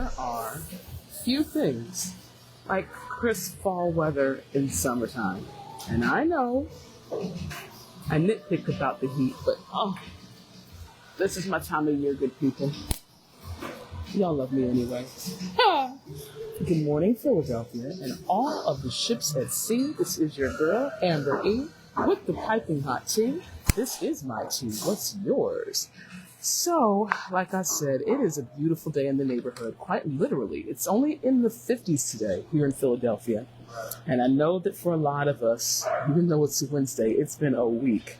there are few things like crisp fall weather in summertime. And I know I nitpick about the heat, but this is my time of year, good people. Y'all love me anyway. Good morning, Philadelphia, and all of the ships at sea. This is your girl, Amber E, with the piping hot tea. This is my tea. What's yours? So, like I said, it is a beautiful day in the neighborhood, quite literally. It's only in the 50s today here in Philadelphia. And I know that for a lot of us, even though it's Wednesday, it's been a week.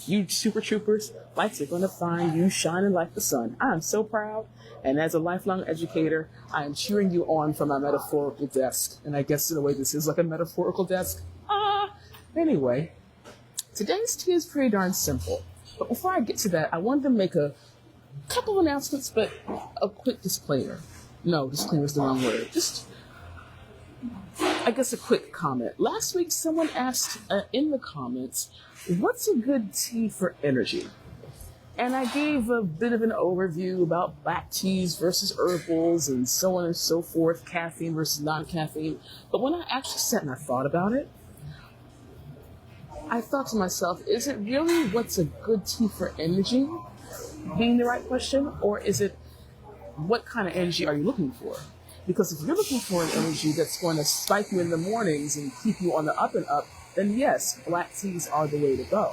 You super troopers, lights are going to find you shining like the sun. I am so proud. And as a lifelong educator, I am cheering you on from my metaphorical desk. And I guess in a way this is like a metaphorical desk. Anyway, today's tea is pretty darn simple. But before I get to that, I wanted to make a couple announcements, but a quick disclaimer. No, disclaimer is the wrong word. Just, I guess, a quick comment. Last week, someone asked in the comments, what's a good tea for energy? And I gave a bit of an overview about black teas versus herbals and so on and so forth, caffeine versus non-caffeine. But when I actually sat and I thought about it, I thought to myself, is it really what's a good tea for energy being the right question? Or is it what kind of energy are you looking for? Because if you're looking for an energy that's going to spike you in the mornings and keep you on the up and up, then yes, black teas are the way to go.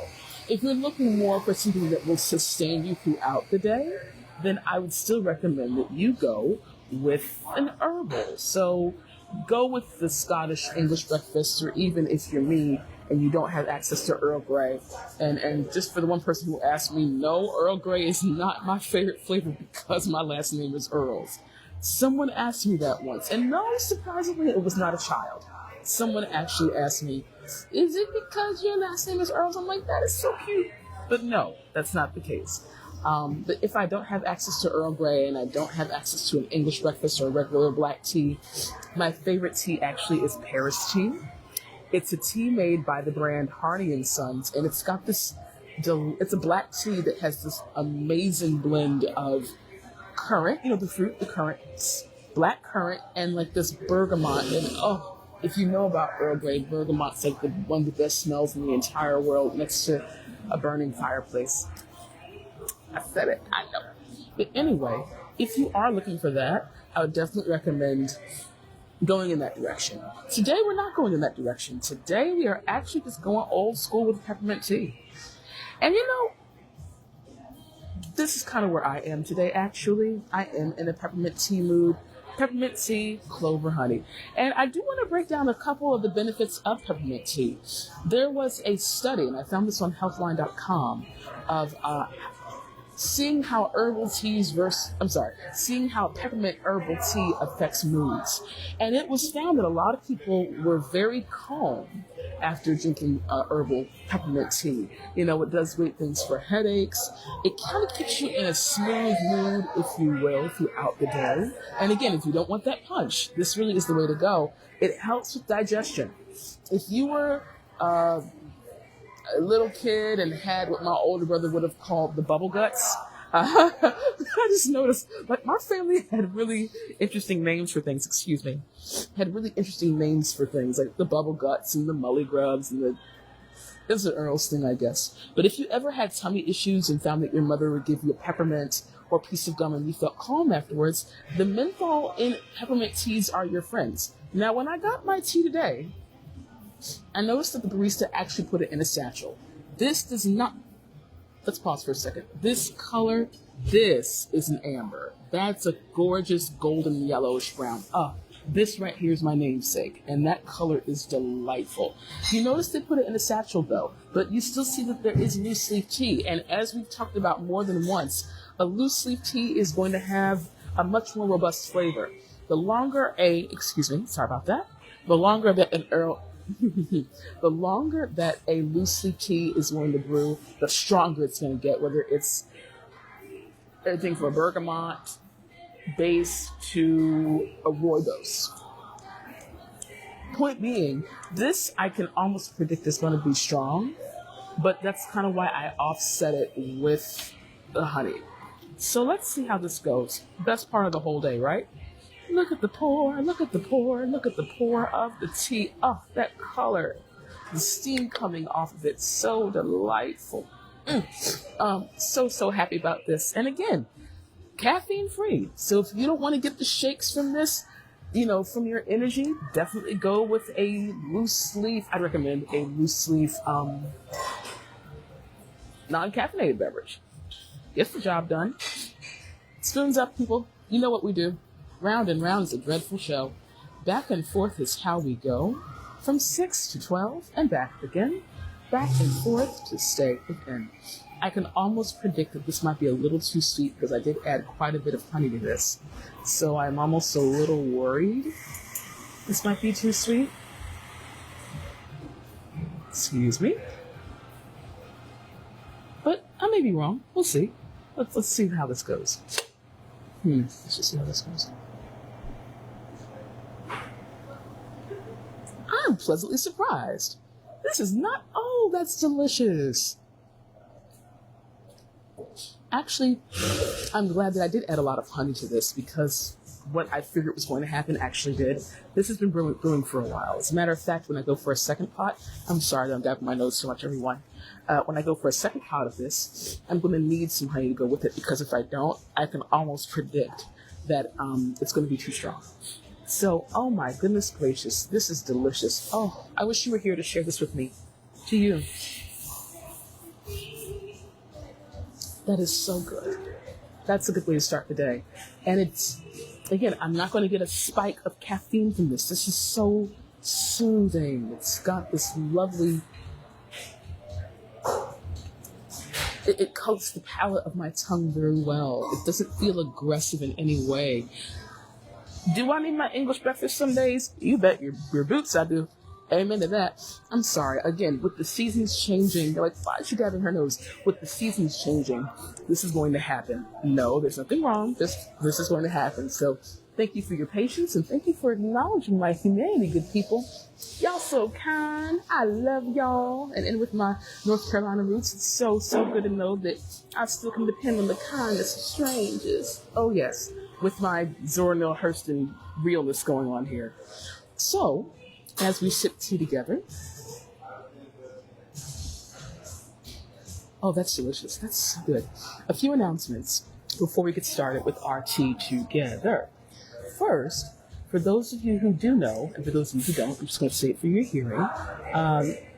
If you're looking more for something that will sustain you throughout the day, then I would still recommend that you go with an herbal. So go with the Scottish English breakfast, or even if you're me and you don't have access to Earl Grey. And just for the one person who asked me, no, Earl Grey is not my favorite flavor because my last name is Earls. Someone asked me that once, and no, surprisingly, it was not a child. Someone actually asked me, is it because your last name is Earls? I'm like, that is so cute. But no, that's not the case. But if I don't have access to Earl Grey and I don't have access to an English breakfast or regular black tea, my favorite tea actually is Paris tea. It's a tea made by the brand Hardy & Sons, and it's got this, it's a black tea that has this amazing blend of currant, the fruit, the currants, black currant, and like this bergamot. And if you know about Earl Grey, bergamot's like one of the best smells in the entire world next to a burning fireplace. I said it, I know. But anyway, if you are looking for that, I would definitely recommend going in that direction. Today, we're not going in that direction. Today, we are actually just going old school with peppermint tea. And this is kind of where I am today, actually. I am in a peppermint tea mood. Peppermint tea, clover, honey. And I do want to break down a couple of the benefits of peppermint tea. There was a study, and I found this on healthline.com, of seeing how seeing how peppermint herbal tea affects moods. And it was found that a lot of people were very calm after drinking herbal peppermint tea. It does great things for headaches. It kind of keeps you in a smooth mood, if you will, throughout the day. And again, if you don't want that punch, this really is the way to go. It helps with digestion. If you were a little kid and had what my older brother would have called the bubble guts, I just noticed, like, my family had really interesting names for things, like the bubble guts and the mully grubs and it was an Earl's thing, I guess. But if you ever had tummy issues and found that your mother would give you a peppermint or a piece of gum and you felt calm afterwards, the menthol in peppermint teas are your friends. Now, when I got my tea today, I noticed that the barista actually put it in a satchel. This does not... Let's pause for a second. This color, this is an amber. That's a gorgeous golden yellowish brown. This right here is my namesake, and that color is delightful. You notice they put it in a satchel, though, but you still see that there is loose leaf tea, and as we've talked about more than once, a loose leaf tea is going to have a much more robust flavor. The longer a loose leaf tea is going to brew, the stronger it's going to get, whether it's everything from a bergamot base to a rooibos. Point being, this I can almost predict is going to be strong, but that's kind of why I offset it with the honey. So let's see how this goes. Best part of the whole day, right? Look at the pour, look at the pour, look at the pour of the tea. Oh, that color. The steam coming off of it. So delightful. So happy about this. And again, caffeine free. So if you don't want to get the shakes from this, from your energy, definitely go with a loose leaf. I'd recommend a loose leaf non-caffeinated beverage. Gets the job done. Spoons up, people. You know what we do. Round and round is a dreadful show. Back and forth is how we go. From 6 to 12 and back again. Back and forth to stay within. I can almost predict that this might be a little too sweet because I did add quite a bit of honey to this. So I'm almost a little worried this might be too sweet. Excuse me. But I may be wrong. We'll see. Let's see how this goes. Let's just see how this goes. I'm pleasantly surprised. This is not... Oh, that's delicious. Actually, I'm glad that I did add a lot of honey to this because what I figured was going to happen actually did. This has been brewing for a while. As a matter of fact, when I go for a second pot... I'm sorry that I'm dabbing my nose so much, everyone. When I go for a second pot of this, I'm going to need some honey to go with it because if I don't, I can almost predict that it's going to be too strong. So, oh my goodness gracious, this is delicious. Oh, I wish you were here to share this with me. To you. That is so good. That's a good way to start the day. And it's, again, I'm not going to get a spike of caffeine from this. This is so soothing. It's got this lovely... It coats the palate of my tongue very well. It doesn't feel aggressive in any way. Do I need my English breakfast some days? You bet your boots I do. Amen to that. I'm sorry. Again, with the seasons changing, you're like, why is she dabbing her nose? With the seasons changing, this is going to happen. No, there's nothing wrong. This is going to happen. So thank you for your patience and thank you for acknowledging my humanity, good people. Y'all so kind. I love y'all. And with my North Carolina roots, it's so good to know that I still can depend on the kindness of strangers. Oh, yes. With my Zora Neale Hurston realness going on here. So, as we sip tea together. Oh, that's delicious. That's so good. A few announcements before we get started with our tea together. First, for those of you who do know, and for those of you who don't, I'm just going to say it for your hearing.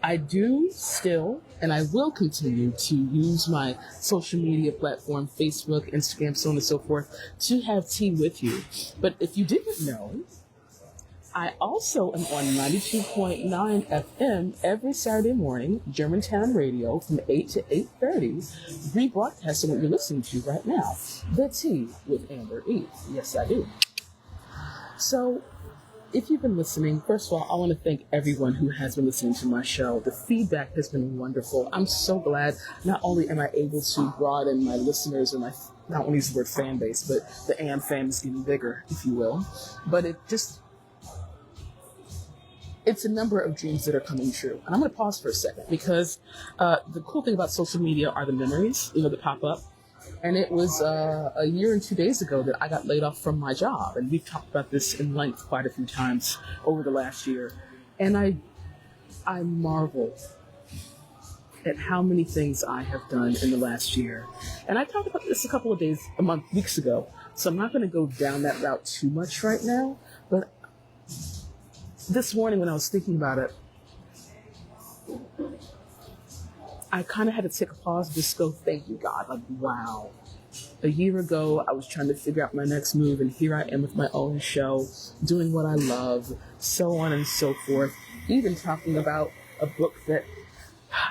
I do still, and I will continue to use my social media platform, Facebook, Instagram, so on and so forth, to have tea with you. But if you didn't know, I also am on 92.9 FM every Saturday morning, Germantown Radio, from 8 to 8:30, rebroadcasting what you're listening to right now, The Tea with Amber E. Yes, I do. So, if you've been listening, first of all, I want to thank everyone who has been listening to my show. The feedback has been wonderful. I'm so glad not only am I able to broaden my listeners and my, not want to use the word fan base, but the AM fam is getting bigger, if you will, but it's a number of dreams that are coming true. And I'm going to pause for a second because the cool thing about social media are the memories, that pop up. And it was a year and 2 days ago that I got laid off from my job. And we've talked about this in length quite a few times over the last year. And I marvel at how many things I have done in the last year. And I talked about this a couple of weeks ago. So I'm not going to go down that route too much right now. But this morning when I was thinking about it, I kind of had to take a pause and just go, thank you, God. Like, wow. A year ago, I was trying to figure out my next move, and here I am with my own show, doing what I love, so on and so forth. Even talking about a book that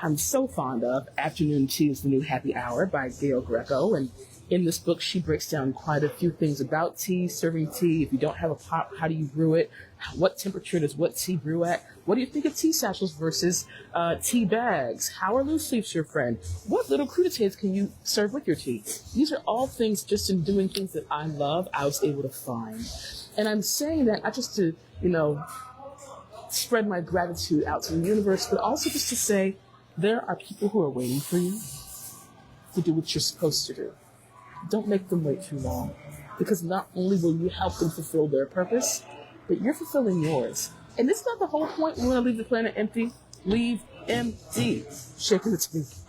I'm so fond of, Afternoon Tea is the New Happy Hour by Gail Greco. And in this book, she breaks down quite a few things about tea, serving tea. If you don't have a pot, how do you brew it? What temperature does what tea brew at? What do you think of tea satchels versus tea bags? How are loose leaves your friend? What little crudités can you serve with your tea? These are all things just in doing things that I love, I was able to find. And I'm saying that not just to, spread my gratitude out to the universe, but also just to say there are people who are waiting for you to do what you're supposed to do. don't make them wait too long, because not only will you help them fulfill their purpose, but you're fulfilling yours. And it's not the whole point. We want to leave the planet empty. Leave empty. Shaking the teeth.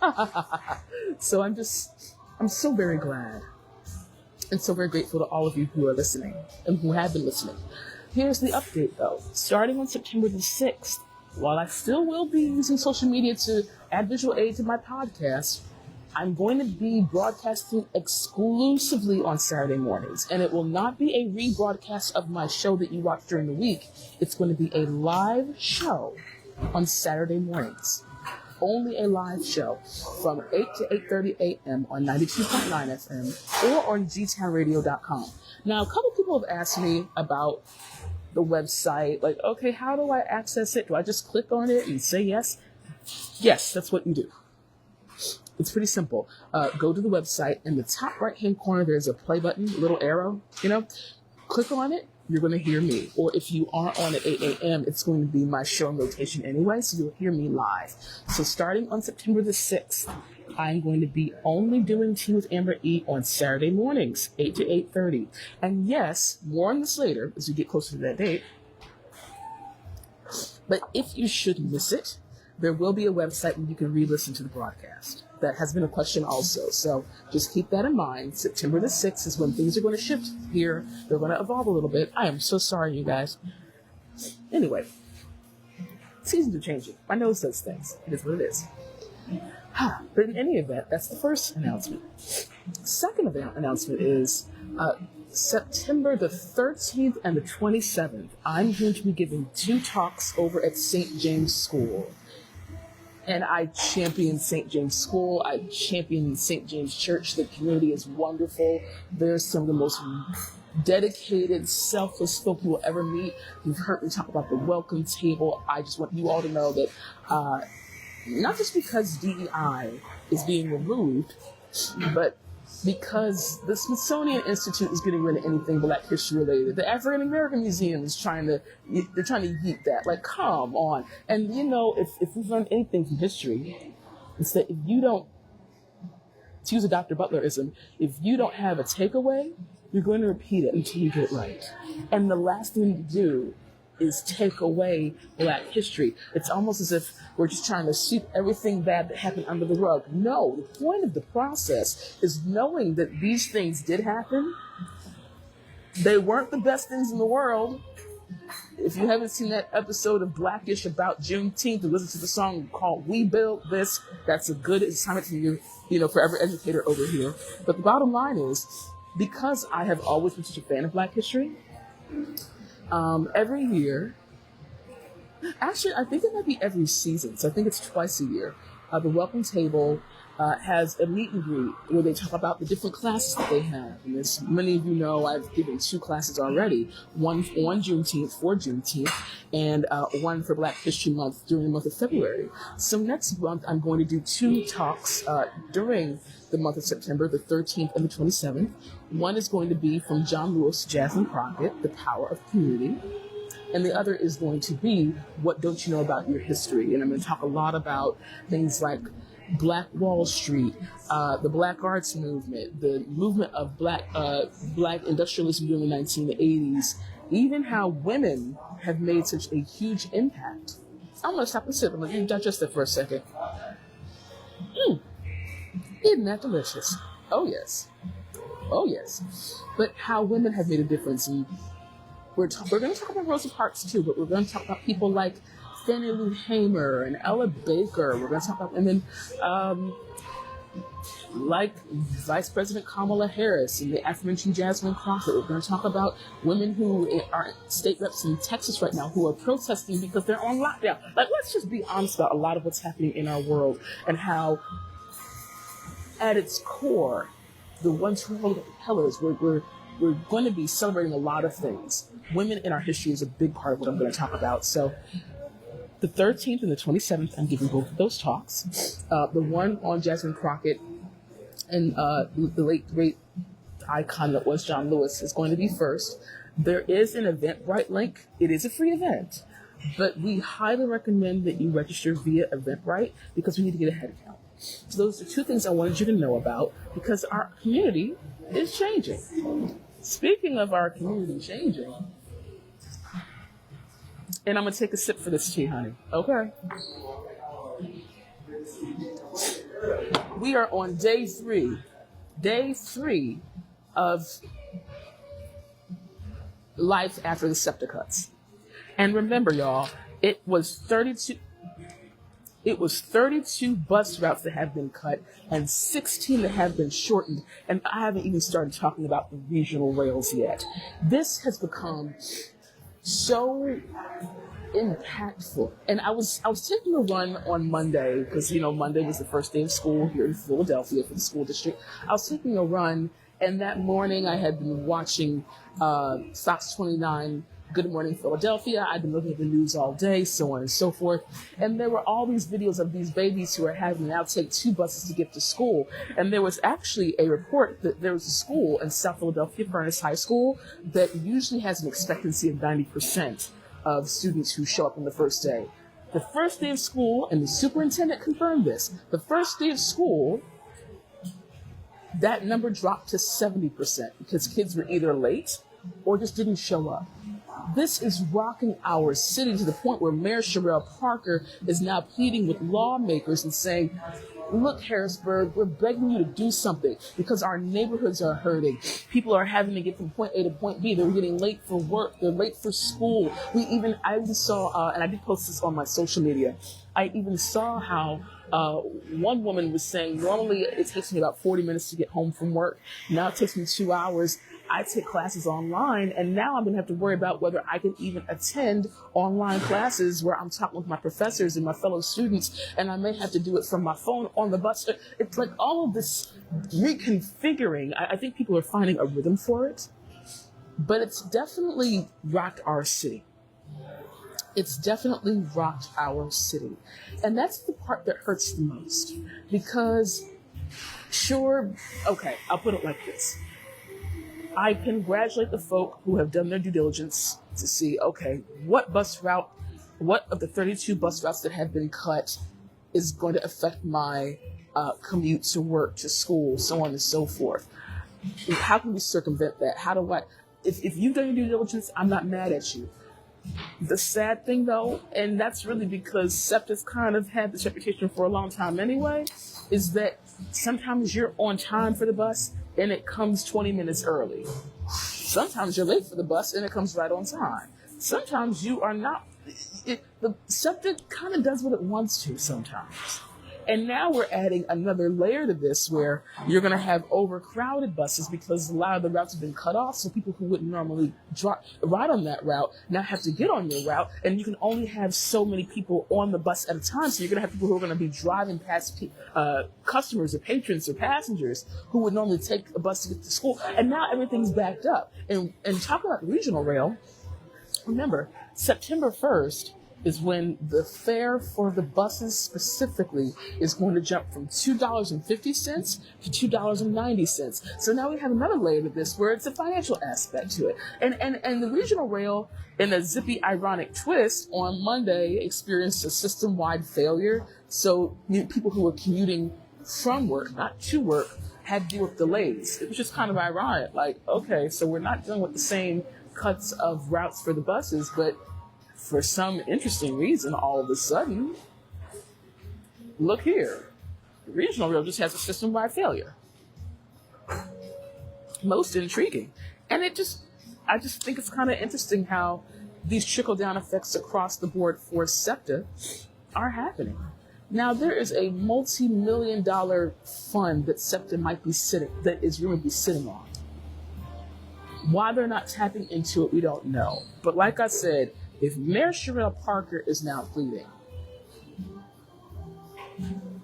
So I'm so very glad and so very grateful to all of you who are listening and who have been listening. Here's the update though. Starting on September the 6th, while I still will be using social media to add visual aid to my podcast, I'm going to be broadcasting exclusively on Saturday mornings. And it will not be a rebroadcast of my show that you watch during the week. It's going to be a live show on Saturday mornings. Only a live show from 8 to 8:30 a.m. on 92.9 FM or on gtownradio.com. Now, a couple people have asked me about the website. Like, okay, how do I access it? Do I just click on it and say yes? Yes, that's what you do. It's pretty simple. Go to the website. In the top right-hand corner, there's a play button, a little arrow, Click on it. You're going to hear me. Or if you aren't on at 8 a.m., it's going to be my show in rotation anyway, so you'll hear me live. So starting on September the 6th, I'm going to be only doing Tea with Amber E on Saturday mornings, 8 to 8:30. And yes, more on this later as we get closer to that date. But if you should miss it, there will be a website where you can re-listen to the broadcast. That has been a question also. So just keep that in mind. September the 6th is when things are going to shift here. They're going to evolve a little bit. I am so sorry, you guys. Anyway, seasons are changing. My nose does things. It is what it is. But in any event, that's the first announcement. Second announcement is September the 13th and the 27th, I'm going to be giving 2 talks over at St. James School. And I champion St. James School. I champion St. James Church. The community is wonderful. There's some of the most dedicated, selfless folk you will ever meet. You've heard me talk about the welcome table. I just want you all to know that not just because DEI is being removed, but because the Smithsonian Institute is getting rid of anything Black history related. The African American Museum is trying to yeet that. Like, come on. And if we've learned anything from history, it's that if you don't, to use a Dr. Butlerism, if you don't have a takeaway, you're going to repeat it until you get it right. And the last thing to do is take away Black history. It's almost as if we're just trying to sweep everything bad that happened under the rug. No, the point of the process is knowing that these things did happen. They weren't the best things in the world. If you haven't seen that episode of Blackish about Juneteenth, to listen to the song called We Built This, that's a good assignment for you, forever educator over here. But the bottom line is, because I have always been such a fan of Black history, every year, actually, I think it might be every season, so I think it's twice a year, the Welcome Table has a meet and greet where they talk about the different classes that they have. And as many of you know, I've given 2 classes already, one on Juneteenth, for Juneteenth, and one for Black History Month during the month of February. So next month, I'm going to do 2 talks during the month of September, the 13th and the 27th. One is going to be from John Lewis, Jasmine Crockett, The Power of Community. And the other is going to be What Don't You Know About Your History? And I'm going to talk a lot about things like Black Wall Street, the Black Arts Movement, the movement of Black industrialism during the 1980s, even how women have made such a huge impact. I'm going to stop and sip and let you digest it for a second. Isn't that delicious? Oh, yes. Oh, yes. But how women have made a difference. And we're going to talk about Rosa Parks, too, but we're going to talk about people like Fannie Lou Hamer and Ella Baker. We're going to talk about women like Vice President Kamala Harris and the aforementioned Jasmine Crockett. We're going to talk about women who are state reps in Texas right now who are protesting because they're on lockdown. Like, let's just be honest about a lot of what's happening in our world and how, at its core, the ones who hold up the pillars, we're going to be celebrating a lot of things. Women in our history is a big part of what I'm going to talk about. So the 13th and the 27th, I'm giving both of those talks. The one on Jasmine Crockett and the late great icon that was John Lewis is going to be first. There is an Eventbrite link. It is a free event, but we highly recommend that you register via Eventbrite because we need to get a head count. So those are two things I wanted you to know about because our community is changing. Speaking of our community changing, and I'm going to take a sip for this tea, honey. Okay. We are on day three of life after the SEPTA cuts. And remember, y'all, it was 32 bus routes that have been cut and 16 that have been shortened. And I haven't even started talking about the regional rails yet. This has become so impactful. And I was taking a run on Monday because, Monday was the first day of school here in Philadelphia for the school district. I was taking a run, and that morning I had been watching Fox 29 Good Morning Philadelphia. I've been looking at the news all day, so on and so forth. And there were all these videos of these babies who are having to now take 2 buses to get to school. And there was actually a report that there was a school in South Philadelphia, Furnace High School, that usually has an expectancy of 90% of students who show up on the first day. The first day of school, and the superintendent confirmed this, the first day of school, that number dropped to 70% because kids were either late or just didn't show up. This is rocking our city to the point where Mayor Sherrell Parker is now pleading with lawmakers and saying, look, Harrisburg, we're begging you to do something because our neighborhoods are hurting. People are having to get from point A to point B. They're getting late for work. They're late for school. I even saw, and I did post this on my social media, I even saw how one woman was saying, normally it takes me about 40 minutes to get home from work. Now it takes me 2 hours. I take classes online, and now I'm going to have to worry about whether I can even attend online classes where I'm talking with my professors and my fellow students, and I may have to do it from my phone on the bus. It's like all of this reconfiguring. I think people are finding a rhythm for it, but it's definitely rocked our city. It's definitely rocked our city. And that's the part that hurts the most because, okay, I'll put it like this. I congratulate the folk who have done their due diligence to see, okay, what of the 32 bus routes that have been cut is going to affect my commute to work, to school, so on and so forth. How can we circumvent that? If you've done your due diligence, I'm not mad at you. The sad thing, though, and that's really because SEPTA's kind of had this reputation for a long time anyway, is that sometimes you're on time for the bus and it comes 20 minutes early. Sometimes you're late for the bus and it comes right on time. Sometimes you are not. The SEPTA kind of does what it wants to sometimes. And now we're adding another layer to this where you're going to have overcrowded buses because a lot of the routes have been cut off. So people who wouldn't normally ride on that route now have to get on your route. And you can only have so many people on the bus at a time. So you're going to have people who are going to be driving past customers or patrons or passengers who would normally take a bus to get to school. And now everything's backed up. And talking about the regional rail, remember, September 1st, is when the fare for the buses specifically is going to jump from $2.50 to $2.90. So now we have another layer to this where it's a financial aspect to it. And the regional rail, in a zippy, ironic twist, on Monday experienced a system-wide failure. So people who were commuting from work, not to work, had to deal with delays. It was just kind of ironic. Like, okay, so we're not dealing with the same cuts of routes for the buses, but for some interesting reason, all of a sudden, look here, the regional rail just has a system-wide failure. Most intriguing. And I just think it's kind of interesting how these trickle-down effects across the board for SEPTA are happening. Now, there is a multi-million-dollar fund that SEPTA that is rumored to be sitting on. Why they're not tapping into it, we don't know. But like I said, if Mayor Sherrell Parker is now pleading,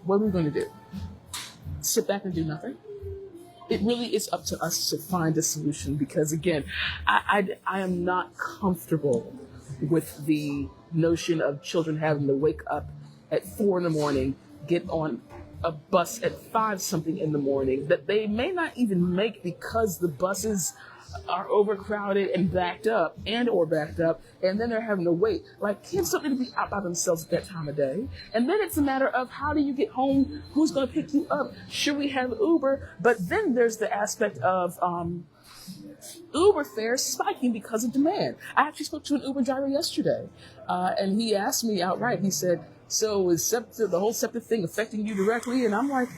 what are we going to do? Sit back and do nothing? It really is up to us to find a solution because, again, I am not comfortable with the notion of children having to wake up at 4 a.m, get on a bus at 5 something in the morning that they may not even make because the buses are overcrowded and backed up, and then they're having to wait. Like, kids don't need to be out by themselves at that time of day. And then it's a matter of, how do you get home? Who's going to pick you up? Should we have Uber? But then there's the aspect of Uber fares spiking because of demand. I actually spoke to an Uber driver yesterday, and he asked me outright. He said, "So is SEPTA, the whole SEPTA thing, affecting you directly?" And I'm like,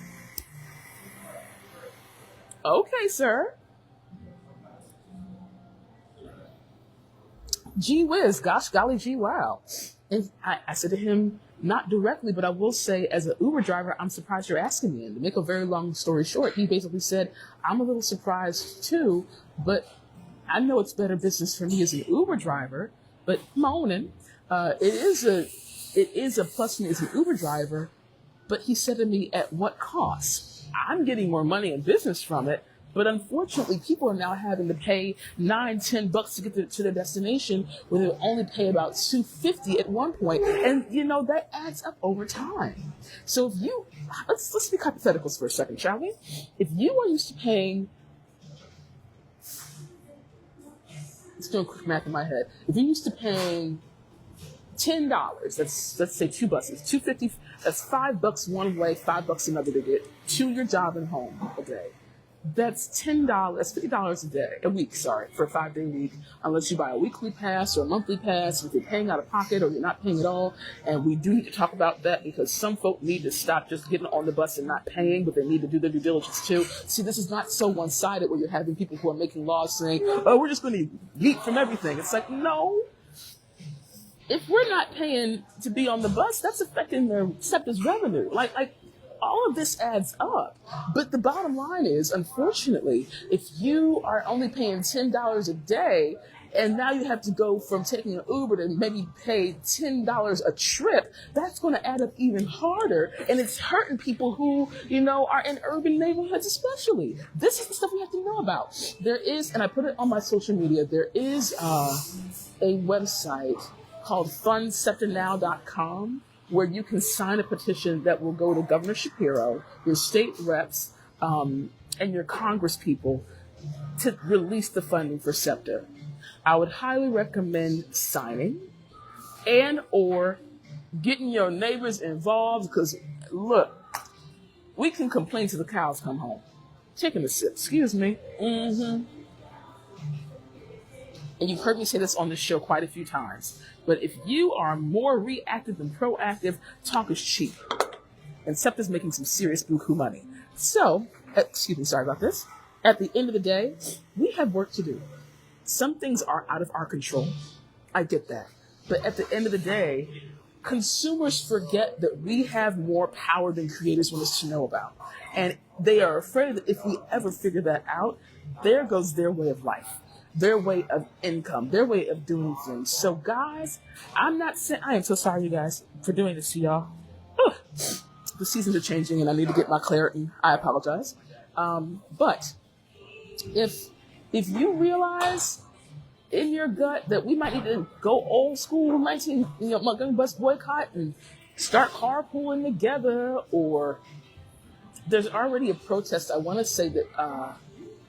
"Okay, sir. Gee whiz, gosh, golly, gee, wow." And I said to him, not directly, but I will say, as an Uber driver, I'm surprised you're asking me. And to make a very long story short, he basically said, "I'm a little surprised too, but I know it's better business for me as an Uber driver, but moaning, it is a plus for me as an Uber driver." But he said to me, "At what cost? I'm getting more money in business from it, but unfortunately, people are now having to pay $9-10 to get to their destination, where they'll only pay about $2.50 at one point, and that adds up over time." So if you let's be hypotheticals for a second, shall we? If you are used to paying, let's do a quick math in my head. If you're used to paying $10, let's say 2 buses, $2.50. That's $5 one way, $5 another to get to your job and home a day. That's $10. That's $50 a week, for a 5-day week, unless you buy a weekly pass or a monthly pass, if you're paying out of pocket or you're not paying at all. And we do need to talk about that, because some folk need to stop just getting on the bus and not paying, but they need to do their due diligence too. See, this is not so one-sided where you're having people who are making laws saying, "Oh, we're just going to yeet from everything." It's like, no. If we're not paying to be on the bus, that's affecting the SEPTA's revenue. Like all of this adds up. But the bottom line is, unfortunately, if you are only paying $10 a day, and now you have to go from taking an Uber to maybe pay $10 a trip, that's going to add up even harder. And it's hurting people who, are in urban neighborhoods especially. This is the stuff we have to know about. There is, and I put it on my social media, there is a website called fundseptanow.com, where you can sign a petition that will go to Governor Shapiro, your state reps, and your Congress people to release the funding for SEPTA. I would highly recommend signing and or getting your neighbors involved, because, look, we can complain till the cows come home. Taking a sip, excuse me. And you've heard me say this on this show quite a few times. But if you are more reactive than proactive, talk is cheap. And SEPTA's making some serious buku money. So, sorry about this. At the end of the day, we have work to do. Some things are out of our control. I get that. But at the end of the day, consumers forget that we have more power than creators want us to know about. And they are afraid that if we ever figure that out, there goes their way of life, their way of income, their way of doing things. So guys, I am so sorry, you guys, for doing this to y'all. Ugh. The seasons are changing and I need to get my Claritin. I apologize. But if you realize in your gut that we might need to go old school, Montgomery bus boycott and start carpooling together, or there's already a protest. I want to say that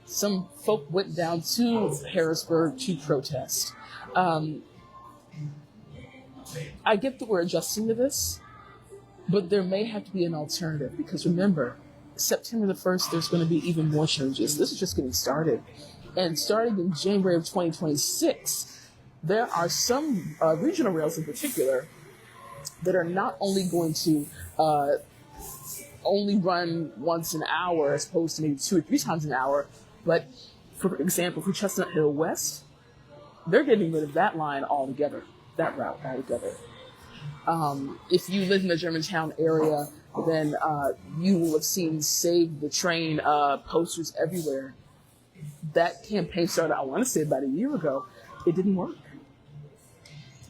some folk went down to Harrisburg to protest. I get that we're adjusting to this, but there may have to be an alternative, because remember, September the 1st, there's going to be even more changes. This is just getting started. And starting in January of 2026, there are some regional rails in particular that are not only going to only run once an hour as opposed to maybe 2 or 3 times an hour, but for example, for Chestnut Hill West, they're getting rid of that line altogether, that route altogether. If you live in the Germantown area, then you will have seen Save the Train posters everywhere. That campaign started, I want to say, about a year ago. It didn't work.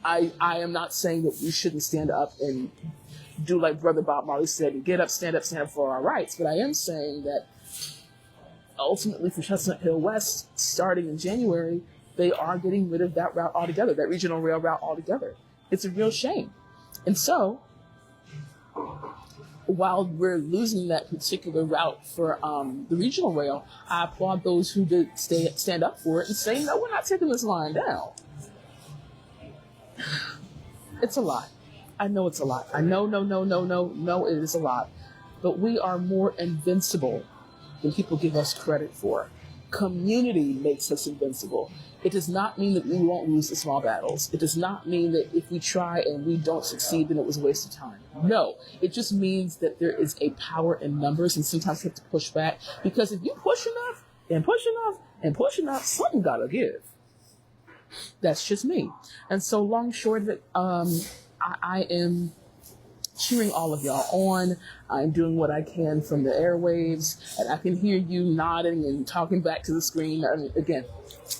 I am not saying that we shouldn't stand up and do like Brother Bob Marley said, and get up, stand up for our rights. But I am saying that ultimately for Chestnut Hill West, starting in January, they are getting rid of that route altogether, that regional rail route altogether. It's a real shame. And so, while we're losing that particular route for the regional rail, I applaud those who did stand up for it and say, no, we're not taking this line down. It's a lot. I know it's a lot. I know, no, it is a lot. But we are more invincible than people give us credit for. Community makes us invincible. It does not mean that we won't lose the small battles. It does not mean that if we try and we don't succeed, then it was a waste of time. No, it just means that there is a power in numbers, and sometimes you have to push back, because if you push enough and push enough and push enough, something gotta give. That's just me. And so long short of it, I am cheering all of y'all on. I'm doing what I can from the airwaves, and I can hear you nodding and talking back to the screen. I mean, again,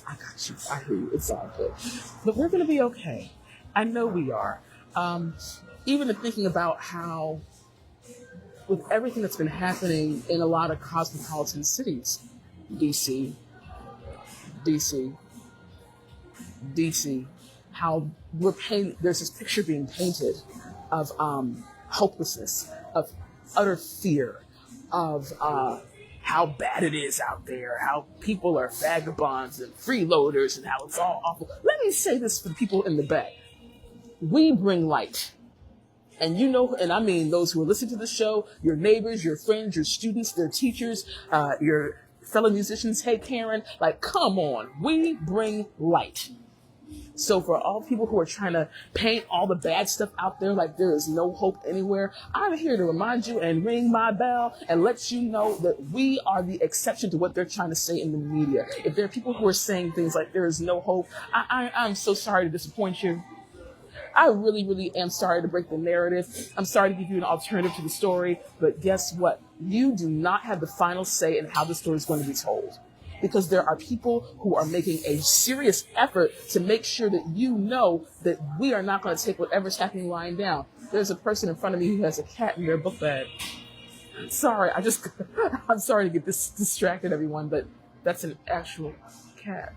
I got you. I hear you. It's all good. But we're going to be okay. I know we are. Even in thinking about how, with everything that's been happening in a lot of cosmopolitan cities, DC, how there's this picture being painted of hopelessness, of utter fear, of how bad it is out there, how people are vagabonds and freeloaders, and how it's all awful. Let me say this for the people in the back. We bring light. And you know, and I mean those who are listening to the show, your neighbors, your friends, your students, their teachers, your fellow musicians. Hey, Karen, like, come on. We bring light. So for all people who are trying to paint all the bad stuff out there like there is no hope anywhere, I'm here to remind you and ring my bell and let you know that we are the exception to what they're trying to say in the media. If there are people who are saying things like there is no hope, I'm so sorry to disappoint you. I really, really am sorry to break the narrative. I'm sorry to give you an alternative to the story, but guess what? You do not have the final say in how the story is going to be told. Because there are people who are making a serious effort to make sure that you know that we are not going to take whatever's happening lying down. There's a person in front of me who has a cat in their book bag. Sorry, I'm sorry to get this distracted, everyone, but that's an actual cat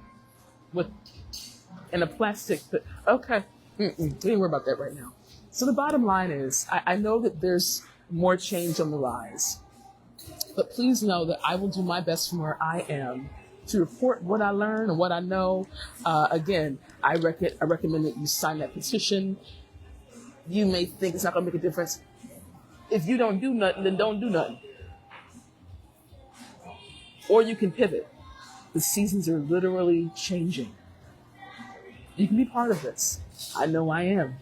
in a plastic. But okay, we ain't worry about that right now. So the bottom line is, I know that there's more change on the rise. But please know that I will do my best from where I am to report what I learn and what I know. Again, I recommend that you sign that petition. You may think it's not going to make a difference. If you don't do nothing, then don't do nothing. Or you can pivot. The seasons are literally changing. You can be part of this. I know I am.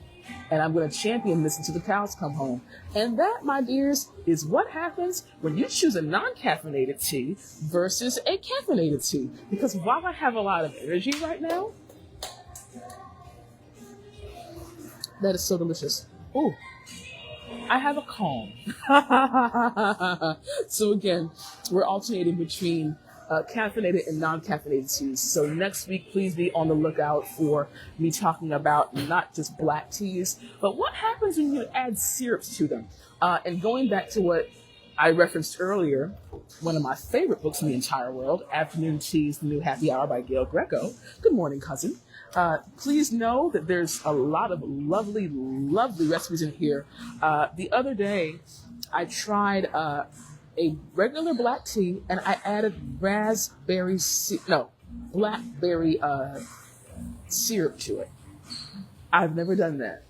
And I'm going to champion this until the cows come home. And that, my dears, is what happens when you choose a non-caffeinated tea versus a caffeinated tea. Because while I have a lot of energy right now, that is so delicious. Ooh, I have a calm. So again, we're alternating between caffeinated and non-caffeinated teas. So next week, please be on the lookout for me talking about not just black teas, but what happens when you add syrups to them. And going back to what I referenced earlier, one of my favorite books in the entire world, Afternoon Teas, The New Happy Hour by Gail Greco. Good morning, cousin. Please know that there's a lot of lovely, lovely recipes in here. The other day, I tried a regular black tea, and I added blackberry syrup to it. I've never done that.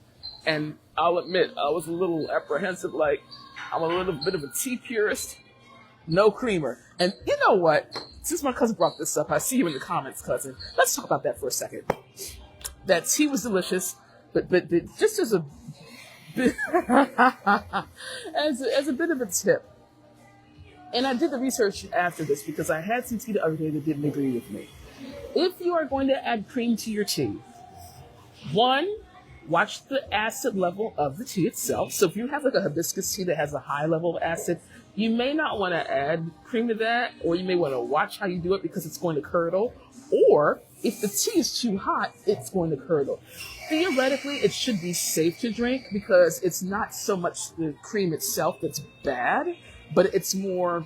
And I'll admit, I was a little apprehensive, like, I'm a little bit of a tea purist. No creamer. And you know what? Since my cousin brought this up, I see you in the comments, cousin. Let's talk about that for a second. That tea was delicious, but just as a bit, as a bit of a tip, and I did the research after this because I had some tea the other day that didn't agree with me. If you are going to add cream to your tea, one, watch the acid level of the tea itself. So if you have like a hibiscus tea that has a high level of acid, you may not want to add cream to that, or you may want to watch how you do it because it's going to curdle. Or if the tea is too hot, it's going to curdle. Theoretically, it should be safe to drink because it's not so much the cream itself that's bad, but it's more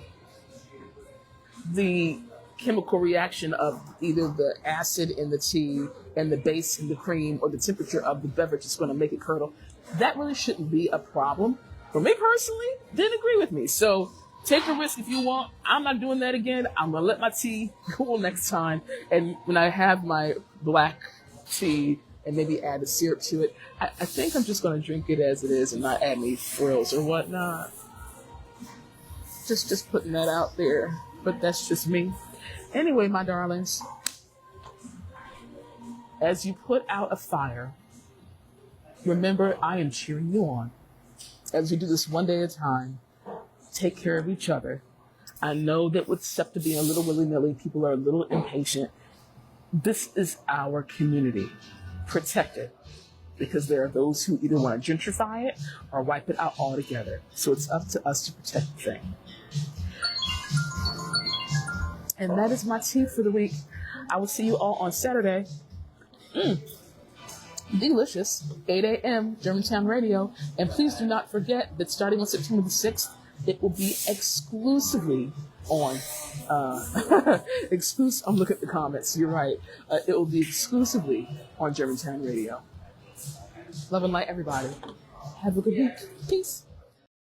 the chemical reaction of either the acid in the tea and the base in the cream, or the temperature of the beverage is going to make it curdle. That really shouldn't be a problem. for me personally, didn't agree with me. So take a risk if you want. I'm not doing that again. I'm going to let my tea cool next time. And when I have my black tea and maybe add a syrup to it, I think I'm just going to drink it as it is and not add any frills or whatnot. Just putting that out there. But that's just me. Anyway, my darlings, as you put out a fire, remember I am cheering you on. As we do this one day at a time, take care of each other. I know that with SEPTA being a little willy-nilly, people are a little impatient. This is our community. Protect it. Because there are those who either want to gentrify it or wipe it out altogether. So it's up to us to protect the thing. And that is my tea for the week. I will see you all on Saturday. Delicious. 8 a.m. Germantown Radio. And please do not forget that starting on September the 6th, it will be exclusively on, I'm looking at the comments, you're right. It will be exclusively on Germantown Radio. Love and light, everybody. Have a good week. Peace.